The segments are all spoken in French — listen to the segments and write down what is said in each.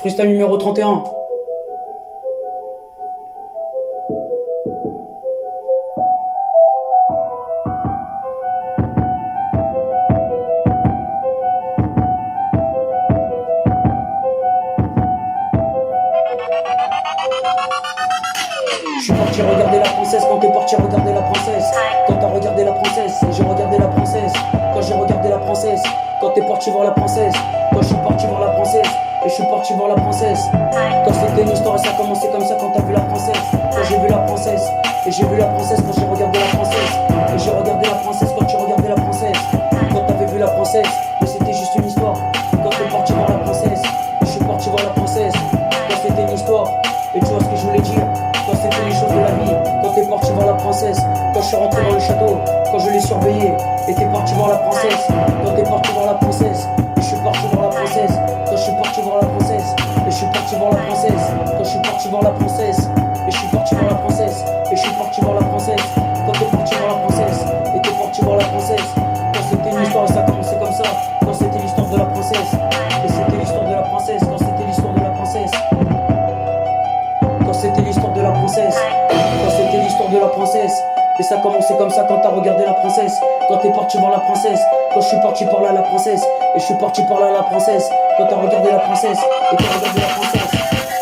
Freestyle numéro 31. Je suis parti regarder la princesse quand t'es parti regarder la princesse. Quand t'as regardé la princesse, et j'ai regardé la princesse. Quand j'ai regardé la princesse, quand t'es parti voir la princesse. Quand je suis parti voir la princesse, et je suis parti voir la princesse. Quand c'était une histoire et ça a commencé comme ça quand t'as vu la princesse. Quand j'ai vu la princesse, et j'ai vu la princesse quand j'ai regardé la princesse. Et j'ai regardé la princesse quand tu regardais la princesse. Quand t'avais vu la princesse, mais c'était juste une histoire. Quand t'es parti voir la princesse, et je suis parti voir la princesse. Quand c'était une histoire, et tu vois ce que je voulais dire. Quand c'était les choses de la vie, quand t'es parti voir la princesse. Quand je suis rentré dans le château, quand je l'ai surveillé. Et t'es parti voir la princesse. Quand t'es parti voir la princesse, et je suis parti voir la princesse. Quand je suis parti voir la princesse, et je suis parti voir la princesse. Quand je suis parti voir la princesse, et je suis parti voir la princesse. Et je suis parti voir la princesse. Quand t'es parti voir la princesse, et t'es parti voir la princesse. Quand c'était une histoire et ça a commencé comme ça. Quand c'était l'histoire de la princesse, et c'était l'histoire de la princesse. Quand c'était l'histoire de la princesse. Quand c'était l'histoire de la princesse. Quand c'était l'histoire de la princesse. Et ça a commencé comme ça quand t'as regardé la princesse. Quand t'es parti voir la princesse. Quand je suis parti parler à la princesse. Et je suis parti parler à la princesse. Quand t'as regardé la princesse. Et t'as regardé la princesse.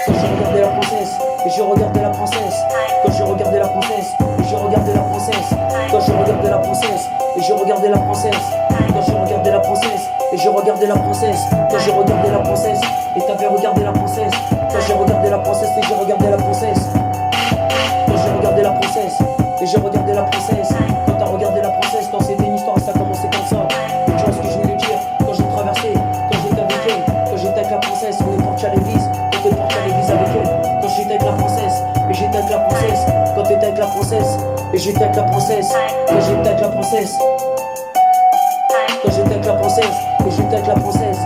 Quand j'ai regardé la princesse. Et j'ai regardé la princesse. Quand j'ai regardé la princesse. Et j'ai regardé la princesse. Quand j'ai regardé la princesse. Et j'ai regardé la princesse. Quand j'ai regardé la princesse. Et j'ai regardé la princesse. Quand j'ai regardé la princesse. Et t'avais regardé la princesse. Quand j'ai regardé la princesse. Et j'ai regardé la princesse. Quand j'ai regardé la princesse. Et j'ai regardé la princesse. Quand t'as regardé la princesse. Quand c'était une histoire et ça a commencé comme ça. Et tu vois ce que je voulais dire. Quand j'ai traversé. Quand j'étais avec elle. Quand j'étais avec la princesse. On est parti à l'église. Quand t'es parti à l'église avec elle. Quand j'étais avec la princesse. Et j'étais avec la princesse. Quand t'étais avec la princesse. Et j'étais avec la princesse. Quand j'étais avec la princesse. Quand j'étais avec la princesse. Et j'étais avec la princesse.